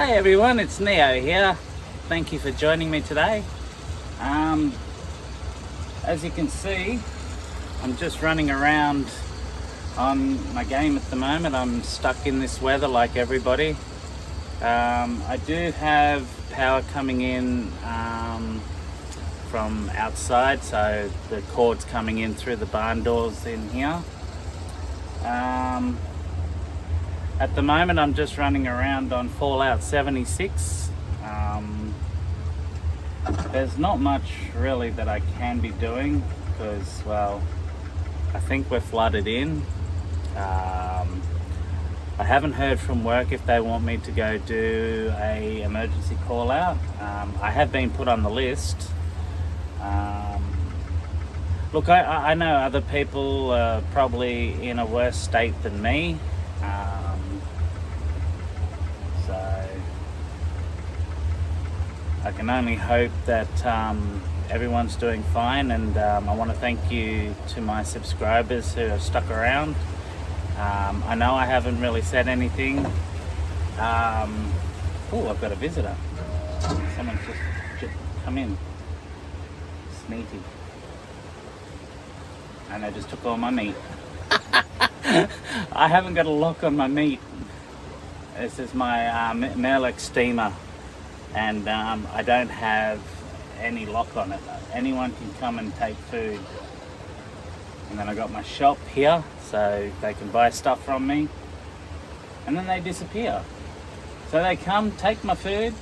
Hey everyone, it's Neo here. Thank you for joining me today. As you can see, I'm just running around on my game at the moment. I'm stuck in this weather like everybody. I do have power coming in from outside, so the cord's coming in through the barn doors in here. At the moment I'm just running around on Fallout 76. There's not much really that I can be doing because, well, I think we're flooded in. I haven't heard from work if they want me to go do a emergency call out. I have been put on the list. Look, I know other people are probably in a worse state than me. So I can only hope that everyone's doing fine, and I want to thank you to my subscribers who have stuck around. I know I haven't really said anything. Oh, I've got a visitor. Someone's just come in. Sneaky. And I just took all my meat. I haven't got a lock on my meat. This is my Merlex steamer, and I don't have any lock on it. Anyone can come and take food. And then I got my shop here, so they can buy stuff from me, and then they disappear. So they come, take my food,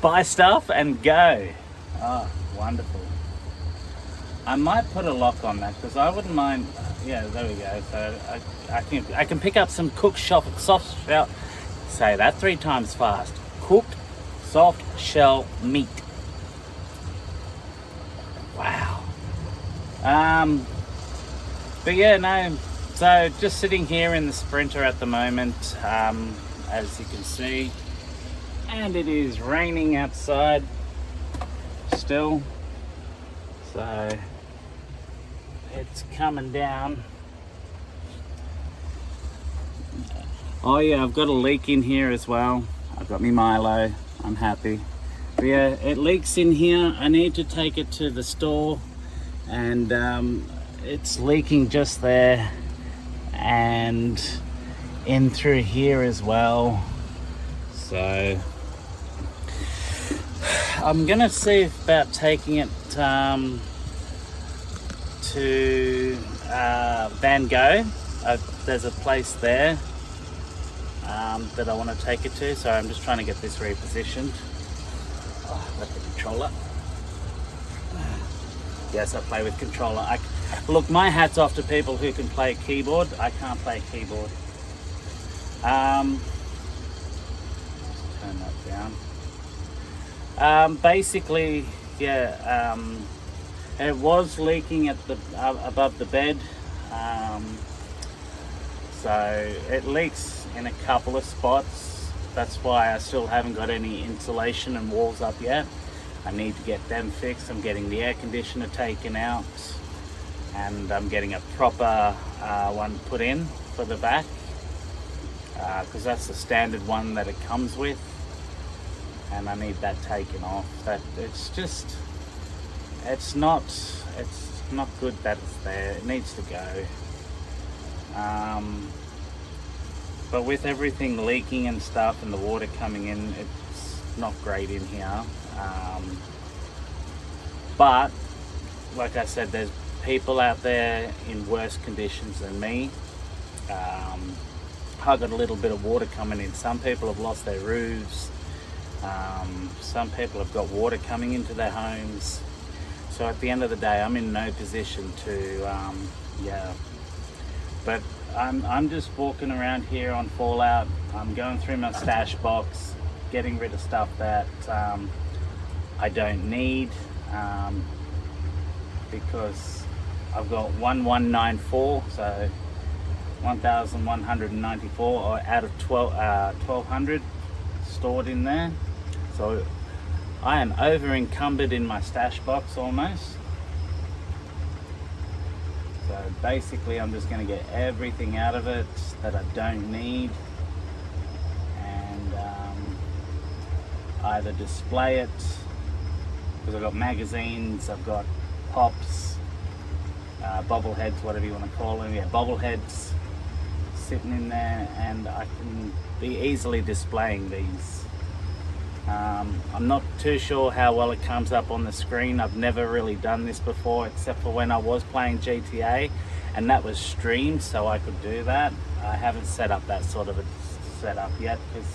buy stuff, and go. Oh, wonderful. I might put a lock on that because I wouldn't mind. Yeah, there we go. So I can pick up some cooked soft shell. Say that 3 times fast. Cooked soft shell meat. Wow. But yeah, no. So just sitting here in the Sprinter at the moment, as you can see, and it is raining outside still. So it's coming down. Oh yeah, I've got a leak in here as well. I've got me Milo. I'm happy. But yeah, it leaks in here. I need to take it to the store, and it's leaking just there and in through here as well. So I'm gonna see about taking it to Van Gogh. There's a place there that I want to take it to, so I'm just trying to get this repositioned. Oh, left the controller. Yes, I play with controller. Look, my hat's off to people who can play keyboard. I can't play keyboard. Turn that down. Basically, yeah, it was leaking at the above the bed, so it leaks in a couple of spots. That's why I still haven't got any insulation and walls up yet. I need to get them fixed. I'm getting the air conditioner taken out, and I'm getting a proper one put in for the back, because that's the standard one that it comes with, and I need that taken off. That it's not good that it's there. It needs to go. But with everything leaking and stuff and the water coming in, it's not great in here. But like I said, there's people out there in worse conditions than me. I've got a little bit of water coming in. Some people have lost their roofs. Some people have got water coming into their homes. So at the end of the day, I'm in no position to, but I'm just walking around here on Fallout. I'm going through my stash box, getting rid of stuff that I don't need, because I've got 1194, so 1194 out of 1200 stored in there. So I am over encumbered in my stash box almost. So basically I'm just going to get everything out of it that I don't need, and either display it, because I've got magazines, I've got pops, bobbleheads, whatever you want to call them, yeah, bobbleheads sitting in there, and I can be easily displaying these. I'm not too sure how well it comes up on the screen. I've never really done this before, except for when I was playing GTA, and that was streamed, so I could do that. I haven't set up that sort of a setup yet, because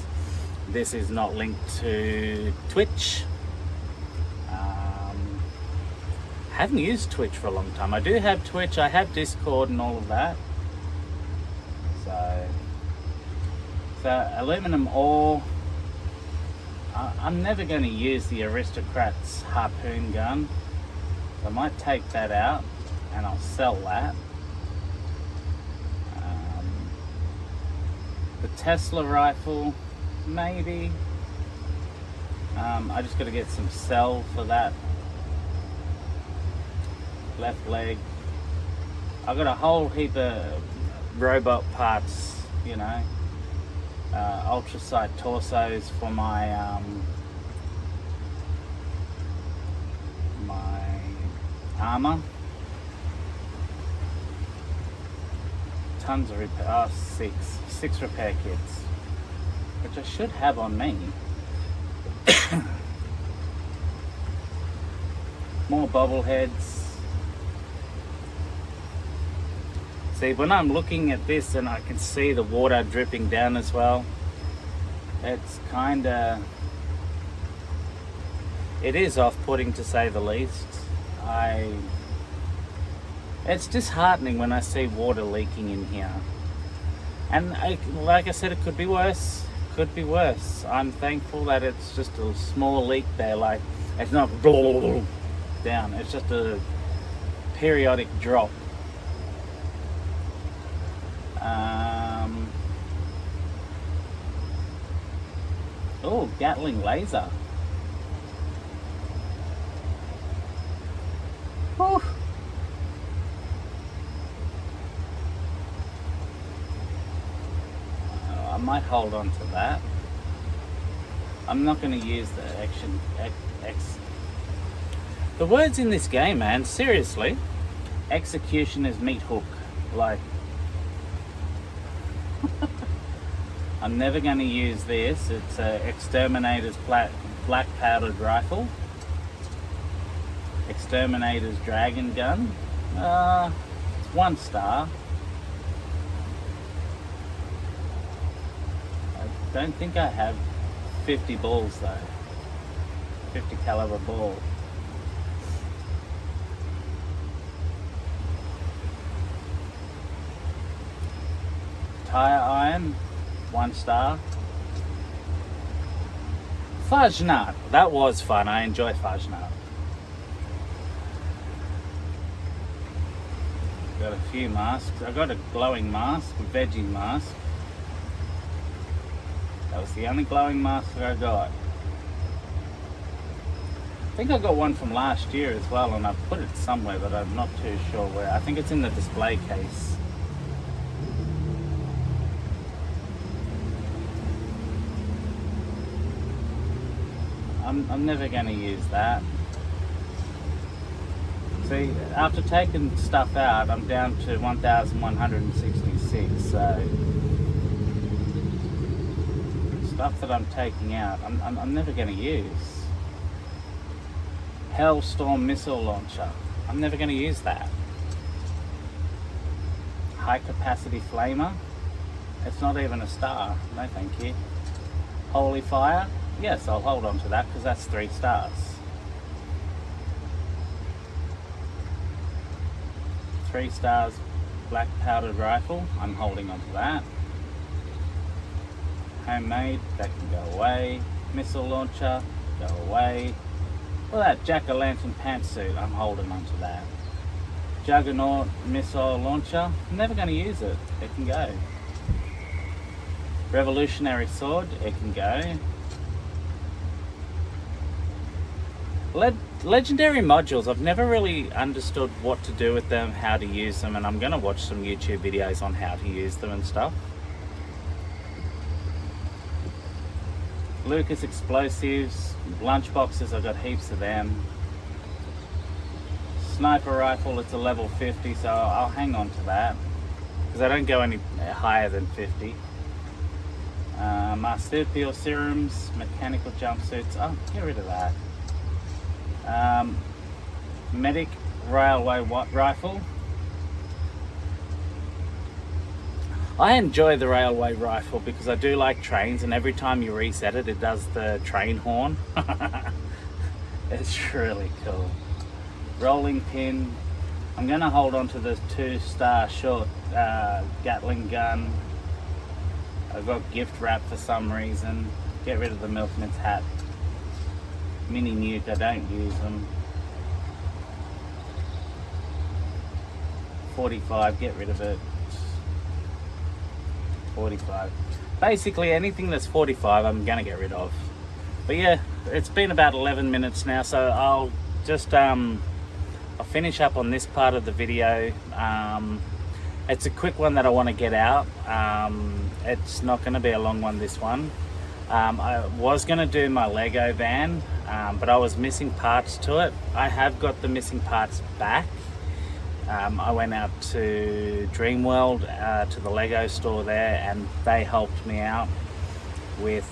this is not linked to Twitch. Haven't used Twitch for a long time. I do have Twitch, I have Discord and all of that. So aluminum ore. I'm never going to use the Aristocrat's harpoon gun. So I might take that out and I'll sell that. The Tesla rifle, maybe. I just got to get some cell for that. Left leg. I've got a whole heap of robot parts, you know. Ultrasight torsos for my my armor. Tons of repair. Six repair kits, which I should have on me. More bobbleheads. See, when I'm looking at this and I can see the water dripping down as well, it's it is off-putting to say the least. It's disheartening when I see water leaking in here. And like I said, it could be worse. Could be worse. I'm thankful that it's just a small leak there. Like, it's not down. It's just a periodic drop. Oh, Gatling laser. Whew. I might hold on to that. I'm not going to use the action. The words in this game, man, seriously. Executioner's meat hook. Like, I'm never going to use this. It's a Exterminator's black powdered rifle. Exterminator's dragon gun. It's 1 star. I don't think I have 50 balls though. 50 caliber ball. Tire iron. 1 star. Fudge nut. That was fun. I enjoy fudge nut. Got a few masks. I got a glowing mask, a veggie mask. That was the only glowing mask I got. I think I got one from last year as well, and I put it somewhere, but I'm not too sure where. I think it's in the display case. I'm never going to use that. See, after taking stuff out, I'm down to 1,166. So stuff that I'm taking out, I'm never going to use. Hellstorm missile launcher. I'm never going to use that. High capacity flamer. It's not even a star. No, thank you. Holy fire. Yes, I'll hold on to that because that's 3 stars. 3 stars black powdered rifle. I'm holding on to that. Homemade, that can go away. Missile launcher, go away. Well, that jack-o'-lantern pantsuit, I'm holding on to that. Juggernaut missile launcher, I'm never going to use it. It can go. Revolutionary sword, it can go. Legendary modules, I've never really understood what to do with them, how to use them, and I'm going to watch some YouTube videos on how to use them and stuff. Lucas explosives, lunch boxes, I've got heaps of them. Sniper rifle, it's a level 50, so I'll hang on to that because I don't go any higher than 50. Marsupial serums, mechanical jumpsuits, oh, get rid of that. Medic railway rifle. I enjoy the railway rifle because I do like trains, and every time you reset it, it does the train horn. It's really cool. Rolling pin. I'm going to hold on to this 2-star short Gatling gun. I've got gift wrap for some reason. Get rid of the milkman's hat. Mini nuke, I don't use them. 45, get rid of it. 45. Basically anything that's 45 I'm gonna get rid of. But yeah, it's been about 11 minutes now, so I'll just I'll finish up on this part of the video. It's a quick one that I want to get out. It's not going to be a long one, this one. I was going to do my Lego van, but I was missing parts to it. I have got the missing parts back. I went out to Dreamworld, to the Lego store there, and they helped me out with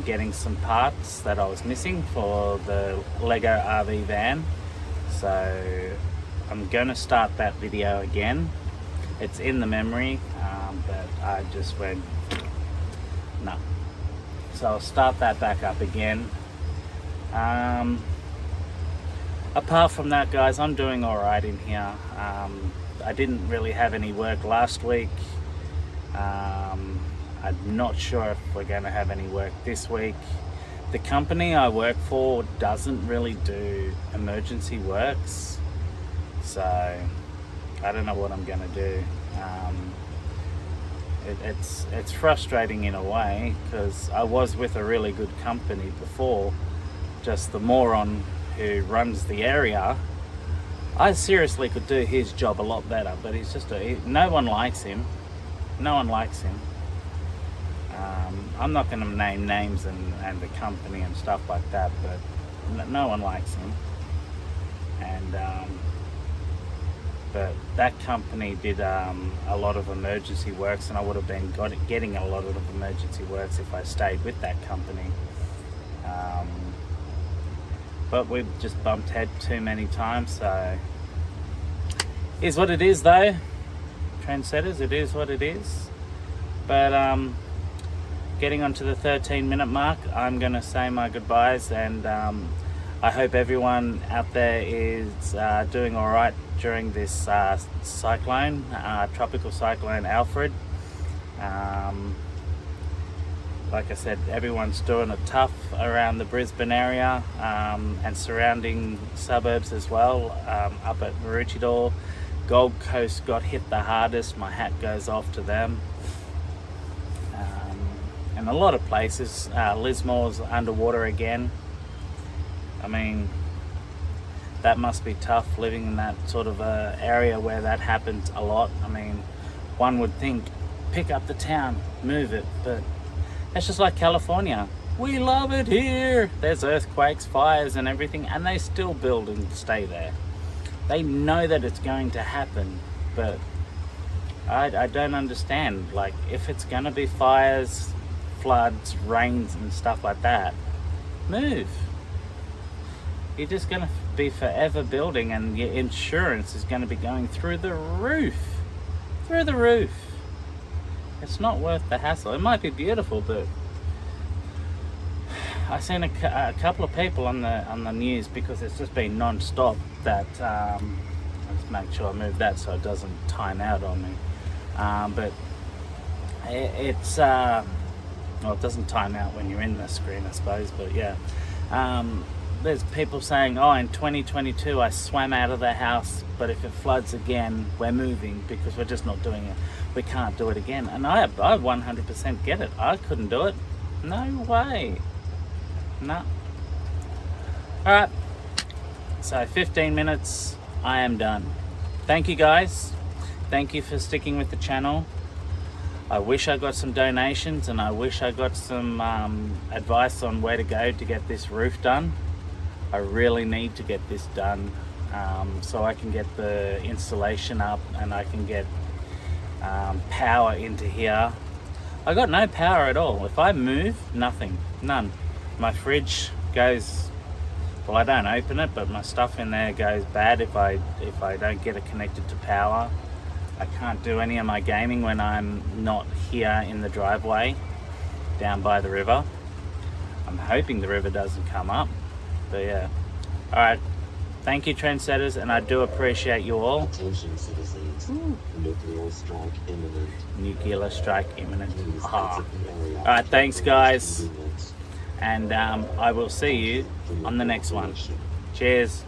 getting some parts that I was missing for the Lego RV van. So I'm going to start that video again. It's in the memory, but I just went, no. So I'll start that back up again. Apart from that, guys, I'm doing all right in here. I didn't really have any work last week. I'm not sure if we're going to have any work this week. The company I work for doesn't really do emergency works, so I don't know what I'm going to do. It's frustrating in a way because I was with a really good company before. Just the moron who runs the area, I seriously could do his job a lot better, but he's just no one likes him. No one likes him. I'm not going to name names and the company and stuff like that, but no one likes him. And but that company did a lot of emergency works, and I would have been getting a lot of emergency works if I stayed with that company. But we've just bumped head too many times, so is what it is though. Trendsetters, it is what it is. But getting on to the 13-minute mark, I'm going to say my goodbyes, and I hope everyone out there is doing all right during this cyclone, tropical cyclone Alfred. Like I said, everyone's doing it tough around the Brisbane area and surrounding suburbs as well. Up at Maroochydore, Gold Coast got hit the hardest. My hat goes off to them. And a lot of places, Lismore's underwater again. I mean, that must be tough living in that sort of area where that happens a lot. I mean, one would think, pick up the town, move it, but it's just like California. We love it here. There's earthquakes, fires and everything, and they still build and stay there. They know that it's going to happen, but I don't understand. Like, if it's going to be fires, floods, rains and stuff like that, move. You're just going to be forever building, and your insurance is going to be going through the roof. Through the roof. It's not worth the hassle. It might be beautiful, but I've seen a couple of people on the news, because it's just been non-stop, that I'll just make sure I move that so it doesn't time out on me. But it's well, it doesn't time out when you're in the screen, I suppose, but yeah. There's people saying, oh, in 2022 I swam out of the house, but if it floods again, we're moving because we're just not doing it. We can't do it again. And I 100% get it. I couldn't do it. No way. No. Alright. So 15 minutes, I am done. Thank you guys. Thank you for sticking with the channel. I wish I got some donations, and I wish I got some advice on where to go to get this roof done. I really need to get this done so I can get the installation up and I can get power into here. I got no power at all. If I move, nothing, none. My fridge goes, well, I don't open it, but my stuff in there goes bad if I don't get it connected to power. I can't do any of my gaming when I'm not here in the driveway down by the river. I'm hoping the river doesn't come up, but yeah. All right, thank you, Trendsetters, and I do appreciate you all. Attention citizens, nuclear strike imminent. Nuclear strike imminent. Please Ah. exit the area. All right, thanks, guys, Convenience. and I will see you on the next one. Cheers.